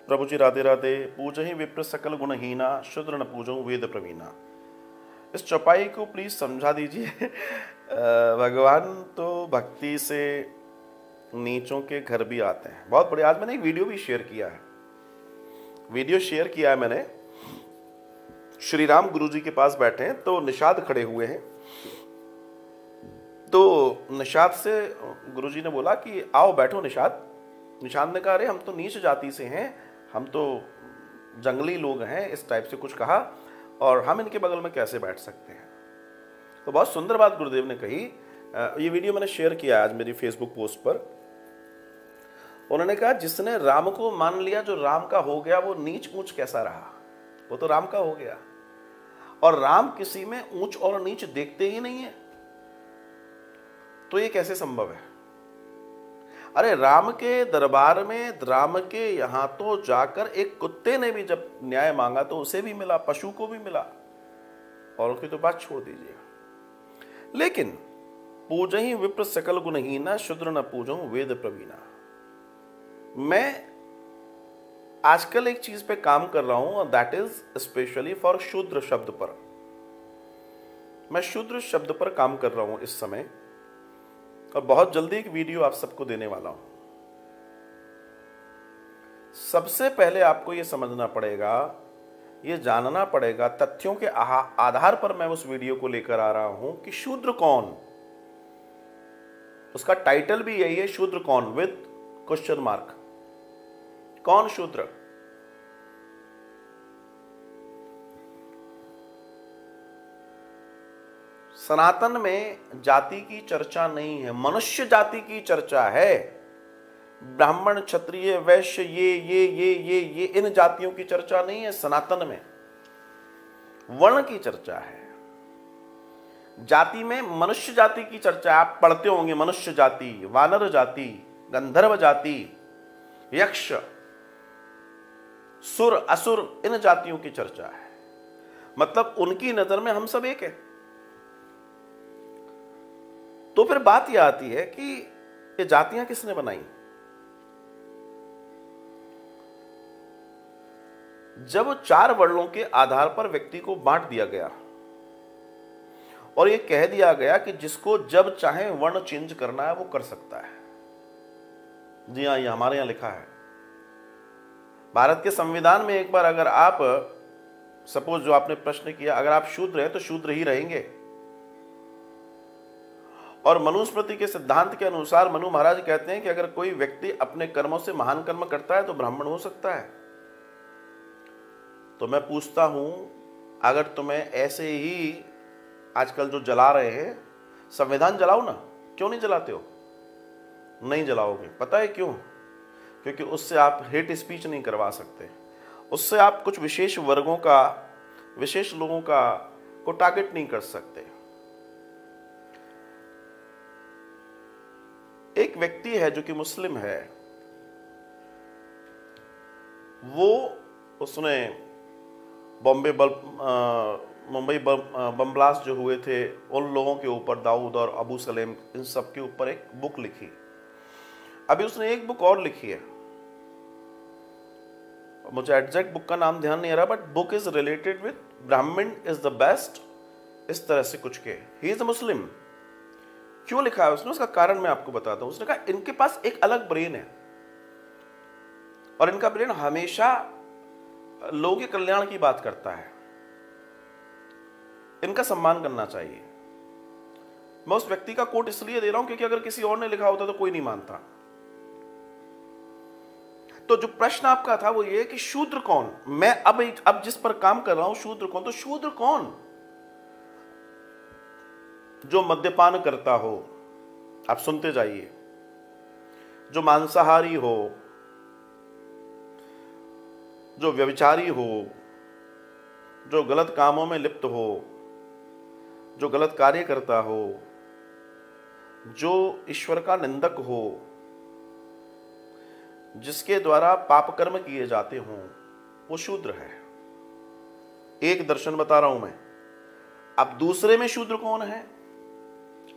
प्रभु जी राधे राधे। पूजहि विप्र सकल गुणहीना, शूद्र न पूजऊं वेद प्रवीणा। इस चौपाई को प्लीज समझा दीजिए। भगवान तो भक्ति से नीचों के घर भी आते हैं। बहुत बढ़िया। आज मैंने एक वीडियो भी शेयर किया है, मैंने। श्री राम गुरु जी के पास बैठे हैं तो निषाद खड़े हुए हैं। तो निषाद से गुरु जी ने बोला कि आओ बैठो निषाद। निषाद ने कहा अरे हम तो नीच जाति से हैं, हम तो जंगली लोग हैं, इस टाइप से कुछ कहा, और हम इनके बगल में कैसे बैठ सकते हैं। तो बहुत सुंदर बात गुरुदेव ने कही। ये वीडियो मैंने शेयर किया आज मेरी फेसबुक पोस्ट पर। उन्होंने कहा जिसने राम को मान लिया, जो राम का हो गया, वो नीच ऊंच कैसा रहा, वो तो राम का हो गया। और राम किसी में ऊंच और नीच देखते ही नहीं है, तो ये कैसे संभव है। अरे राम के दरबार में, राम के यहां तो जाकर एक कुत्ते ने भी जब न्याय मांगा तो उसे भी मिला, पशु को भी मिला, और उसकी तो बात छोड़ दीजिए। लेकिन पूजहि विप्र सकल गुणहीना, शूद्र न पूजऊं वेद प्रवीणा। मैं आजकल एक चीज पे काम कर रहा हूं, और दैट इज स्पेशली फॉर शूद्र शब्द पर। मैं शूद्र शब्द पर काम कर रहा हूं इस समय, और बहुत जल्दी एक वीडियो आप सबको देने वाला हूं। सबसे पहले आपको यह समझना पड़ेगा, यह जानना पड़ेगा, तथ्यों के आधार पर मैं उस वीडियो को लेकर आ रहा हूं कि शूद्र कौन। उसका टाइटल भी यही है, शूद्र कौन, विद क्वेश्चन मार्क। कौन शूद्र? सनातन में जाति की चर्चा नहीं है, मनुष्य जाति की चर्चा है। ब्राह्मण, क्षत्रिय, वैश्य, ये इन जातियों की चर्चा नहीं है। सनातन में वर्ण की चर्चा है। जाति में मनुष्य जाति की चर्चा है। आप पढ़ते होंगे मनुष्य जाति, वानर जाति, गंधर्व जाति, यक्ष, सुर, असुर, इन जातियों की चर्चा है। मतलब उनकी नजर में हम सब एक है। तो फिर बात यह आती है कि ये जातियां किसने बनाई? जब 4 वर्णों के आधार पर व्यक्ति को बांट दिया गया और यह कह दिया गया कि जिसको जब चाहे वर्ण चेंज करना है वो कर सकता है। जी हां, ये हमारे यहां लिखा है। भारत के संविधान में एक बार अगर आप, सपोज जो आपने प्रश्न किया, अगर आप शूद्र हैं तो शूद्र ही रहेंगे। और मनुस्मृति के सिद्धांत के अनुसार मनु महाराज कहते हैं कि अगर कोई व्यक्ति अपने कर्मों से महान कर्म करता है तो ब्राह्मण हो सकता है। तो मैं पूछता हूं, अगर तुम्हें ऐसे ही आजकल जो जला रहे हैं, संविधान जलाओ ना, क्यों नहीं जलाते हो? नहीं जलाओगे, पता है क्यों? क्योंकि उससे आप हेट स्पीच नहीं करवा सकते, उससे आप कुछ विशेष वर्गों का, विशेष लोगों को टारगेट नहीं कर सकते। एक व्यक्ति है जो कि मुस्लिम है, उसने मुंबई बम ब्लास्ट जो हुए थे उन लोगों के ऊपर, दाऊद और अबू सलेम, इन सब के ऊपर एक बुक लिखी। अभी उसने एक बुक और लिखी है, मुझे एग्जैक्ट बुक का नाम ध्यान नहीं आ रहा, but book is related with ब्राह्मण इज द बेस्ट, इस तरह से कुछ के। ही इज अ मुस्लिम। क्यों लिखा है उसने? उसका कारण मैं आपको बताता हूं। उसने कहा इनके पास एक अलग ब्रेन है, और इनका ब्रेन हमेशा लोगों के कल्याण की बात करता है। इनका सम्मान करना चाहिए। मैं उस व्यक्ति का कोट इसलिए दे रहा हूं क्योंकि अगर किसी और ने लिखा होता तो कोई नहीं मानता। तो जो प्रश्न आपका था वो ये कि शूद्र कौन? मैं अब जिस पर काम कर रहा हूं, शूद्र कौन? तो शूद्र कौन? जो मद्यपान करता हो, आप सुनते जाइए, जो मांसाहारी हो, जो व्यभिचारी हो, जो गलत कामों में लिप्त हो, जो गलत कार्य करता हो, जो ईश्वर का निंदक हो, जिसके द्वारा पाप कर्म किए जाते हों, वो शूद्र है। एक दर्शन बता रहा हूं मैं। अब दूसरे में शूद्र कौन है?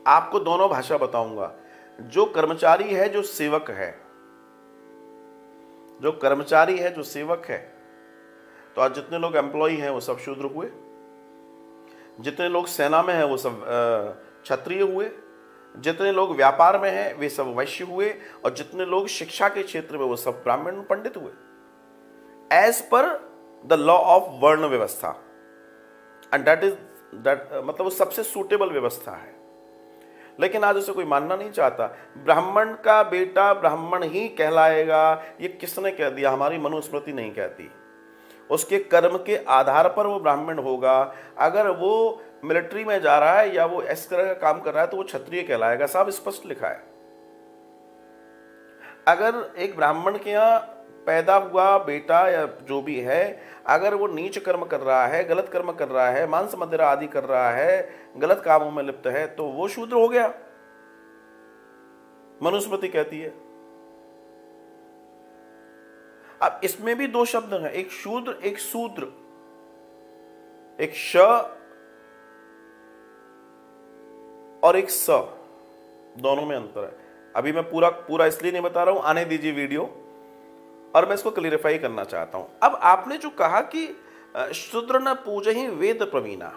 आपको दोनों भाषा बताऊंगा। जो कर्मचारी है, जो सेवक है, जो कर्मचारी है, जो सेवक है। तो आज जितने लोग एम्प्लॉय हैं वो सब शूद्र हुए, जितने लोग सेना में हैं वो सब क्षत्रिय हुए, जितने लोग व्यापार में हैं वे सब वैश्य हुए, और जितने लोग शिक्षा के क्षेत्र में वो सब ब्राह्मण पंडित हुए, as per the law of वर्ण व्यवस्था। एंड दैट मतलब वो सबसे सूटेबल व्यवस्था है। लेकिन आज उसे कोई मानना नहीं चाहता। ब्राह्मण का बेटा ब्राह्मण ही कहलाएगा, ये किसने कह दिया? हमारी मनुस्मृति नहीं कहती। उसके कर्म के आधार पर वो ब्राह्मण होगा। अगर वो मिलिट्री में जा रहा है या वो इस तरह का काम कर रहा है तो वो क्षत्रिय कहलाएगा, साफ स्पष्ट लिखा है। अगर एक ब्राह्मण के यहाँ पैदा हुआ बेटा या जो भी है, अगर वो नीच कर्म कर रहा है, गलत कर्म कर रहा है, मांस मदिरा आदि कर रहा है, गलत कामों में लिप्त है, तो वो शूद्र हो गया, मनुस्मृति कहती है। अब इसमें भी दो शब्द हैं, एक शूद्र एक शूद्र, एक श और एक स, दोनों में अंतर है। अभी मैं पूरा इसलिए नहीं बता रहा हूं, आने दीजिए वीडियो, और मैं इसको क्लियरिफाई करना चाहता हूं। अब आपने जो कहा कि शूद्र न पूजहि वेद प्रवीणा,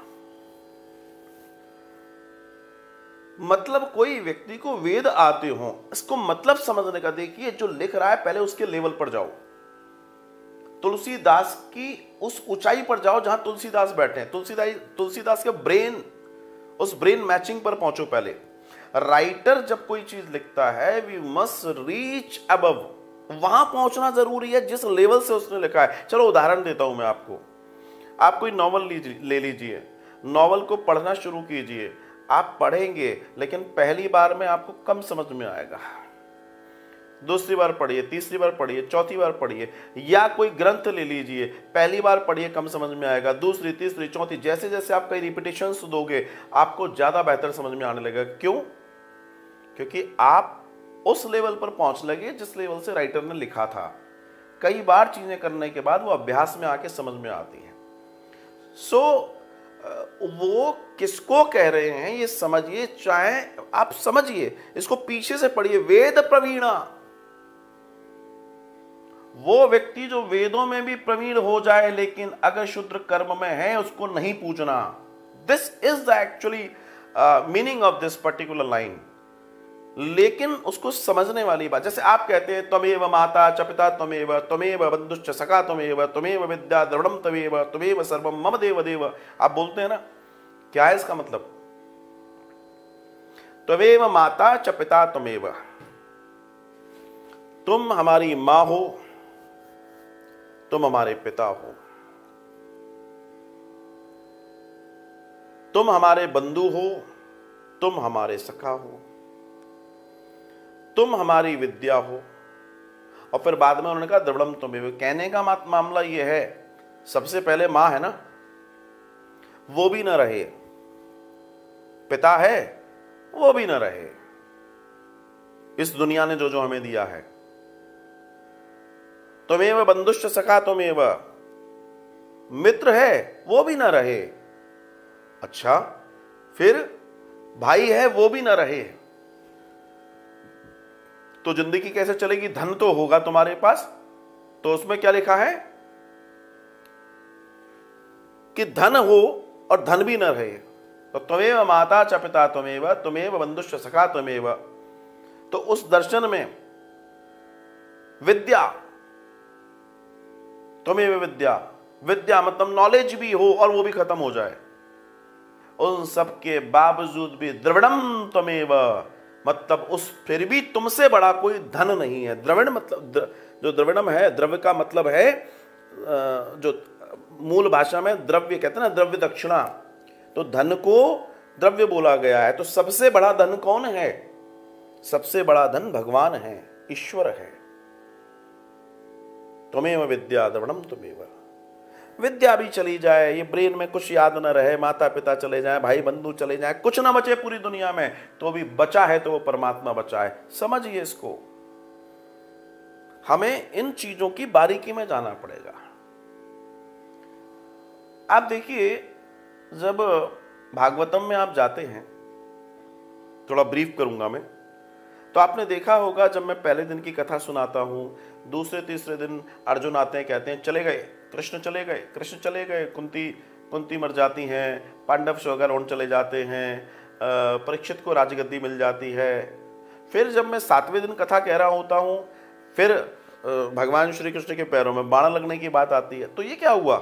मतलब कोई व्यक्ति को वेद आते हो, इसको मतलब समझने का देखिए, जो लिख रहा है पहले उसके लेवल पर जाओ, तुलसीदास की उस ऊंचाई पर जाओ जहां तुलसीदास बैठे हैं। तुलसीदास के ब्रेन, उस ब्रेन मैचिंग पर पहुंचो पहले। राइटर जब कोई चीज लिखता है, वी मस्ट रीच अबव, वहां पहुंचना जरूरी है जिस लेवल से उसने लिखा है। चलो उदाहरण देता हूं मैं आपको। आप कोई नॉवल ले लीजिए, नॉवल को पढ़ना शुरू कीजिए, आप पढ़ेंगे लेकिन पहली बार में आपको कम समझ में आएगा, दूसरी बार पढ़िए, तीसरी बार पढ़िए, चौथी बार पढ़िए। या कोई ग्रंथ ले लीजिए, पहली बार पढ़िए कम समझ में आएगा, दूसरी तीसरी चौथी, जैसे जैसे आप कई रिपीटेशंस दोगे आपको ज्यादा बेहतर समझ में आने लगेगा। क्यों? क्योंकि आप उस लेवल पर पहुंच लगे जिस लेवल से राइटर ने लिखा था। कई बार चीजें करने के बाद वो अभ्यास में आके समझ में आती है। सो वो किसको कह रहे हैं ये समझिए, चाहे आप समझिए, इसको पीछे से पढ़िए। वेद प्रवीणा, वो व्यक्ति जो वेदों में भी प्रवीण हो जाए लेकिन अगर शूद्र कर्म में है उसको नहीं पूजना। This is the actually meaning of this particular line. लेकिन उसको समझने वाली बात, जैसे आप कहते हैं त्वमेव माता च पिता त्वमेव, त्वमेव बंधुश्च सखा त्वमेव, त्वमेव विद्या द्रविणम त्वमेव, त्वमेव सर्वम मम देव देव, आप बोलते हैं ना, क्या है इसका मतलब? त्वमेव माता च पिता त्वमेव, तुम हमारी मां हो, तुम हमारे पिता हो, तुम हमारे बंधु हो, तुम हमारे सखा हो, तुम हमारी विद्या हो। और फिर बाद में उन्होंने कहा द्रविणम त्वमेव। कहने का मामला यह है, सबसे पहले मां है ना, वो भी न रहे, पिता है वो भी न रहे, इस दुनिया ने जो जो हमें दिया है। त्वमेव बंधुश्च सखा त्वमेव, मित्र है वो भी न रहे। अच्छा, फिर भाई है वो भी न रहे, तो जिंदगी कैसे चलेगी? धन तो होगा तुम्हारे पास, तो उसमें क्या लिखा है कि धन हो और धन भी न रहे। तो त्वमेव माता च पिता त्वमेव, त्वमेव बंधुश्च सखा त्वमेव, तो उस दर्शन में विद्या, त्वमेव विद्या, विद्या मतलब नॉलेज भी हो और वो भी खत्म हो जाए, उन सब के बावजूद भी द्रविणम त्वमेव, मतलब उस फिर भी तुमसे बड़ा कोई धन नहीं है। द्रविण मतलब जो द्रविणम है, द्रव्य का मतलब है, जो मूल भाषा में द्रव्य कहते हैं ना, द्रव्य दक्षिणा, तो धन को द्रव्य बोला गया है। तो सबसे बड़ा धन कौन है? सबसे बड़ा धन भगवान है, ईश्वर है। त्वमेव विद्या द्रविणम त्वमेव। विद्या भी चली जाए, ये ब्रेन में कुछ याद न रहे, माता पिता चले जाए, भाई बंधु चले जाए, कुछ ना बचे पूरी दुनिया में, तो भी बचा है तो वो परमात्मा बचा है। समझिए इसको, हमें इन चीजों की बारीकी में जाना पड़ेगा। आप देखिए, जब भागवतम में आप जाते हैं, थोड़ा ब्रीफ करूंगा मैं, तो आपने देखा होगा जब मैं पहले दिन की कथा सुनाता हूं, दूसरे तीसरे दिन अर्जुन आते हैं, कहते हैं चले गए, कृष्ण चले गए, कृष्ण चले गए, कुंती मर जाती हैं, पांडव स्वगण चले जाते हैं, परीक्षित को राजगद्दी मिल जाती है। फिर जब मैं 7वें दिन कथा कह रहा होता हूँ, फिर भगवान श्री कृष्ण के पैरों में बाण लगने की बात आती है। तो ये क्या हुआ,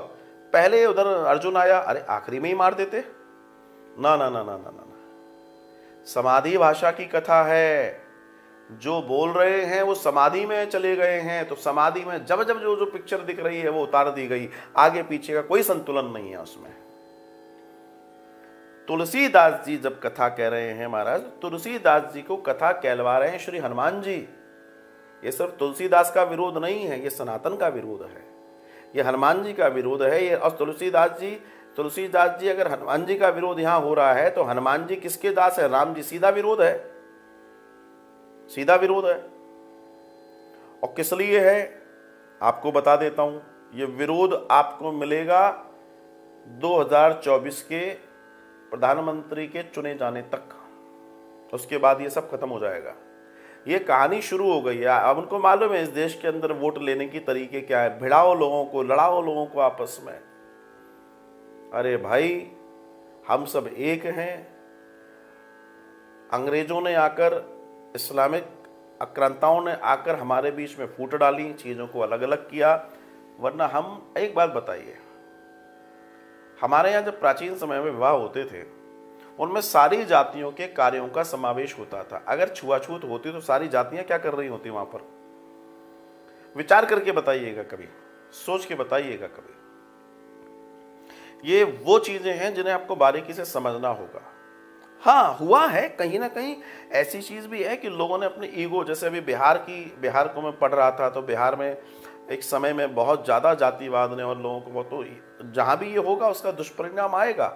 पहले उधर अर्जुन आया, अरे आखिरी में ही मार देते। ना ना ना ना ना ना, समाधि भाषा की कथा है, जो बोल रहे हैं वो समाधि में चले गए हैं, तो समाधि में जब जब जो जो पिक्चर दिख रही है वो उतार दी गई, आगे पीछे का कोई संतुलन नहीं है उसमें। तुलसीदास जी जब कथा कह रहे हैं महाराज, तुलसीदास जी को कथा कहलवा रहे हैं श्री हनुमान जी। ये सिर्फ तुलसीदास का विरोध नहीं है, ये सनातन का विरोध है, ये हनुमान जी का विरोध है। ये और तुलसीदास जी अगर हनुमान जी का विरोध यहां हो रहा है तो हनुमान जी किसके दास है, राम जी, सीधा विरोध है, सीधा विरोध है। और किस लिए है आपको बता देता हूं, ये विरोध आपको मिलेगा 2024 के प्रधानमंत्री के चुने जाने तक, उसके बाद ये सब खत्म हो जाएगा। ये कहानी शुरू हो गई है, अब उनको मालूम है इस देश के अंदर वोट लेने की तरीके क्या है, भिड़ाओ लोगों को, लड़ाओ लोगों को आपस में। अरे भाई हम सब एक हैं। अंग्रेजों ने आकर, इस्लामिक आक्रांताओं ने आकर हमारे बीच में फूट डाली, चीजों को अलग अलग किया। वरना हम, एक बात बताइए, हमारे यहाँ जब प्राचीन समय में विवाह होते थे उनमें सारी जातियों के कार्यों का समावेश होता था। अगर छुआछूत होती तो सारी जातियां क्या कर रही होती वहां पर, विचार करके बताइएगा, कभी सोच के बताइएगा कभी। ये वो चीजें हैं जिन्हें आपको बारीकी से समझना होगा। हाँ, हुआ है कहीं ना कहीं ऐसी चीज भी है कि लोगों ने अपने ईगो, जैसे अभी बिहार को मैं पढ़ रहा था, तो बिहार में एक समय में बहुत ज्यादा जातिवाद ने और लोगों को, तो जहां भी ये होगा उसका दुष्परिणाम आएगा,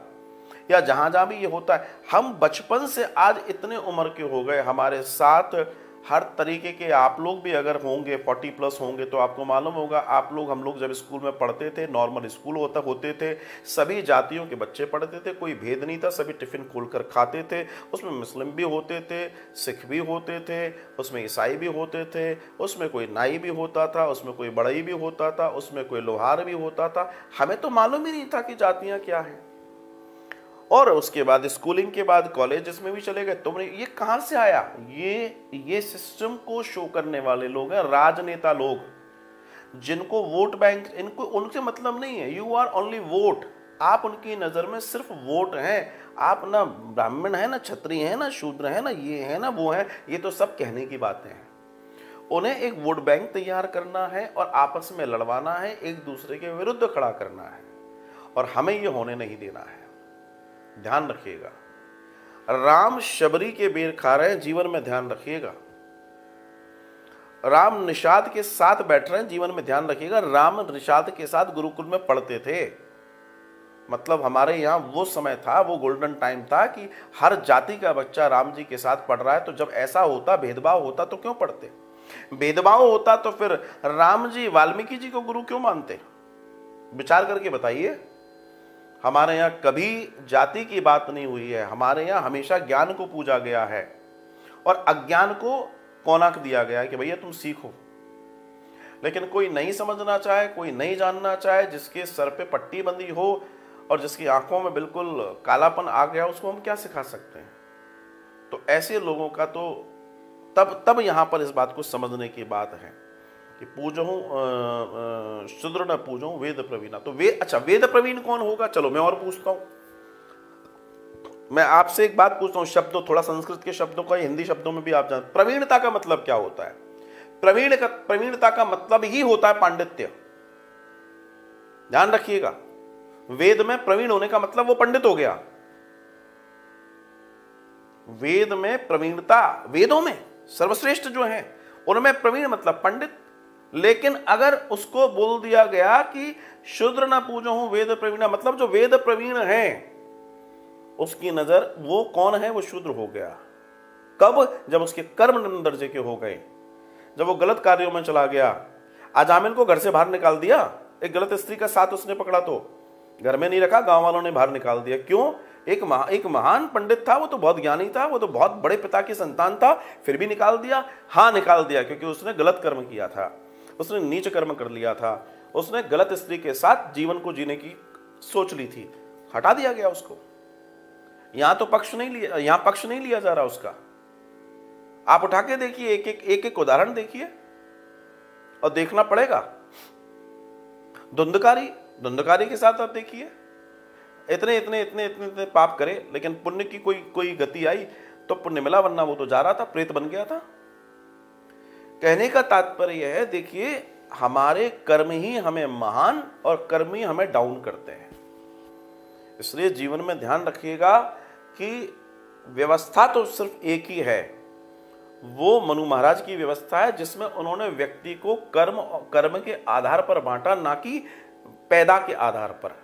या जहां जहां भी ये होता है। हम बचपन से आज इतने उम्र के हो गए, हमारे साथ हर तरीके के, आप लोग भी अगर होंगे 40+ होंगे तो आपको मालूम होगा, हम लोग जब स्कूल में पढ़ते थे, नॉर्मल स्कूल होते थे, सभी जातियों के बच्चे पढ़ते थे, कोई भेद नहीं था, सभी टिफिन खोलकर खाते थे। उसमें मुस्लिम भी होते थे, सिख भी होते थे, उसमें ईसाई भी होते थे, उसमें कोई नाई भी होता था, उसमें कोई बढ़ई भी होता था, उसमें कोई लोहार भी होता था। हमें तो मालूम ही नहीं था कि जातियां क्या हैं। और उसके बाद स्कूलिंग के बाद कॉलेज में भी चले गए। तुमने ये कहां से आया, ये सिस्टम को शो करने वाले लोग हैं, राजनेता लोग, जिनको वोट बैंक, इनको उनसे मतलब नहीं है। यू आर ओनली वोट, आप उनकी नजर में सिर्फ वोट हैं। आप ना ब्राह्मण है, ना क्षत्रिय है, ना शूद्र है, ना ये है, ना वो है, ये तो सब कहने की बातें हैं। उन्हें एक वोट बैंक तैयार करना है और आपस में लड़वाना है, एक दूसरे के विरुद्ध खड़ा करना है, और हमें ये होने नहीं देना है। ध्यान रखिएगा, राम शबरी के बेर खा रहे हैं, जीवन में ध्यान रखिएगा। राम निषाद के साथ बैठ रहे हैं, जीवन में ध्यान रखिएगा। राम निषाद के साथ गुरुकुल में पढ़ते थे, मतलब हमारे यहाँ वो समय था, वो गोल्डन टाइम था कि हर जाति का बच्चा राम जी के साथ पढ़ रहा है। तो जब ऐसा होता, भेदभाव होता, तो क्यों पढ़ते? भेदभाव होता तो फिर राम जी वाल्मीकि जी को गुरु क्यों मानते? विचार करके बताइए। हमारे यहाँ कभी जाति की बात नहीं हुई है, हमारे यहाँ हमेशा ज्ञान को पूजा गया है और अज्ञान को कोनाक दिया गया है कि भैया तुम सीखो। लेकिन कोई नहीं समझना चाहे, कोई नहीं जानना चाहे, जिसके सर पे पट्टी बंधी हो और जिसकी आंखों में बिल्कुल कालापन आ गया, उसको हम क्या सिखा सकते हैं? तो ऐसे लोगों का तो तब यहां पर इस बात को समझने की बात है कि पूजहूं शूद्र न पूजहूं वेद प्रवीणा। तो अच्छा, वेद प्रवीण कौन होगा? चलो मैं और पूछता हूं, मैं आपसे एक बात पूछता हूं, शब्दों, थोड़ा संस्कृत के शब्दों का हिंदी शब्दों में भी आप जानते, प्रवीणता का मतलब क्या होता है? प्रवीणता का मतलब ही होता है पांडित्य। ध्यान रखिएगा, वेद में प्रवीण होने का मतलब वो पंडित हो गया। वेद में प्रवीणता, वेदों में सर्वश्रेष्ठ जो है उनमें प्रवीण मतलब पंडित। लेकिन अगर उसको बोल दिया गया कि शूद्र ना पूजहूं वेद प्रवीणा, मतलब जो वेद प्रवीण है उसकी नजर वो कौन है? वो शूद्र हो गया। कब? जब उसके कर्म निम्न दर्जे के हो गए, जब वो गलत कार्यों में चला गया। अजामिल को घर से बाहर निकाल दिया, एक गलत स्त्री का साथ उसने पकड़ा तो घर में नहीं रखा, गांव वालों ने बाहर निकाल दिया। क्यों? एक महान पंडित था, वो तो बहुत ज्ञानी था, वो तो बहुत बड़े पिता की संतान था, फिर भी निकाल दिया। हाँ, निकाल दिया क्योंकि उसने गलत कर्म किया था। उसने नीच कर्म कर लिया था, उसने गलत स्त्री के साथ जीवन को जीने की सोच ली थी, हटा दिया गया उसको। यहां तो पक्ष नहीं लिया, यहां पक्ष नहीं लिया जा रहा उसका। आप उठा के देखिए, एक उदाहरण देखिए और देखना पड़ेगा। धुंधकारी के साथ आप देखिए, इतने पाप करे, लेकिन पुण्य की कोई गति आई तो पुण्य मिला, वरना वो तो जा रहा था, प्रेत बन गया था। कहने का तात्पर्य यह है, देखिए हमारे कर्म ही हमें महान और कर्म ही हमें डाउन करते हैं। इसलिए जीवन में ध्यान रखिएगा कि व्यवस्था तो सिर्फ एक ही है, वो मनु महाराज की व्यवस्था है, जिसमें उन्होंने व्यक्ति को कर्म के आधार पर बांटा, ना कि पैदा के आधार पर।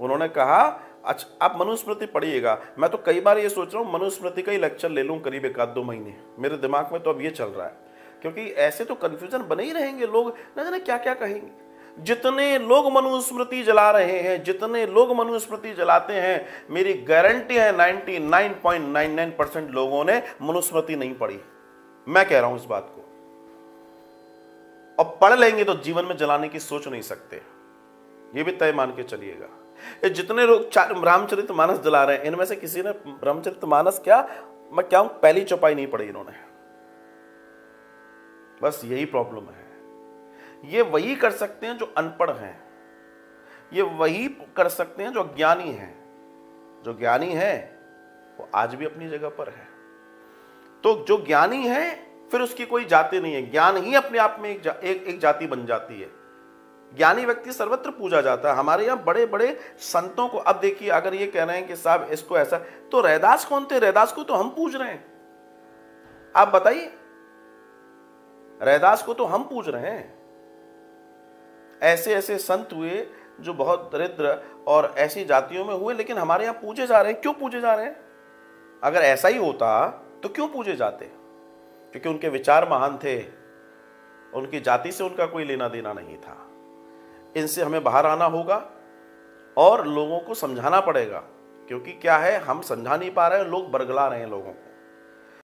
उन्होंने कहा, अच्छा आप मनुस्मृति पढ़िएगा। मैं तो कई बार ये सोच रहा हूं मनुस्मृति का ही लेक्चर ले लूं करीब 1-2 महीने, मेरे दिमाग में तो अब ये चल रहा है, क्योंकि ऐसे तो कंफ्यूजन बने ही रहेंगे, लोग न जाने क्या क्या कहेंगे। जितने लोग मनुस्मृति जला रहे हैं, जितने लोग मनुस्मृति जलाते हैं, मेरी गारंटी है 99.99% लोगों ने मनुस्मृति नहीं पढ़ी। मैं कह रहा हूं इस बात को, और पढ़ लेंगे तो जीवन में जलाने की सोच नहीं सकते, ये भी तय मान के चलिएगा। जितने लोग रामचरितमानस जला रहे हैं, इनमें से किसी ने रामचरितमानस क्या, मैं क्या हूं, पहली चौपाई नहीं पढ़ी इन्होंने। बस यही प्रॉब्लम है। ये वही कर सकते हैं जो अनपढ़ हैं, ये वही कर सकते हैं जो ज्ञानी हैं। जो ज्ञानी है वो आज भी अपनी जगह पर है। तो जो ज्ञानी है फिर उसकी कोई जाति नहीं है, ज्ञान ही अपने आप में एक जाति बन जाती है। ज्ञानी व्यक्ति सर्वत्र पूजा जाता है। हमारे यहाँ बड़े बड़े संतों को, अब देखिए अगर ये कह रहे हैं कि साहब इसको ऐसा, तो रैदास कौन थे? रैदास को तो हम पूज रहे हैं, आप बताइए, रैदास को तो हम पूज रहे हैं। ऐसे ऐसे संत हुए जो बहुत दरिद्र और ऐसी जातियों में हुए, लेकिन हमारे यहाँ पूजे जा रहे हैं। क्यों पूजे जा रहे हैं? अगर ऐसा ही होता तो क्यों पूजे जाते? क्योंकि उनके विचार महान थे, उनकी जाति से उनका कोई लेना देना नहीं था। इनसे हमें बाहर आना होगा और लोगों को समझाना पड़ेगा, क्योंकि क्या है, हम समझा नहीं पा रहे हैं, लोग बरगला रहे हैं लोगों को।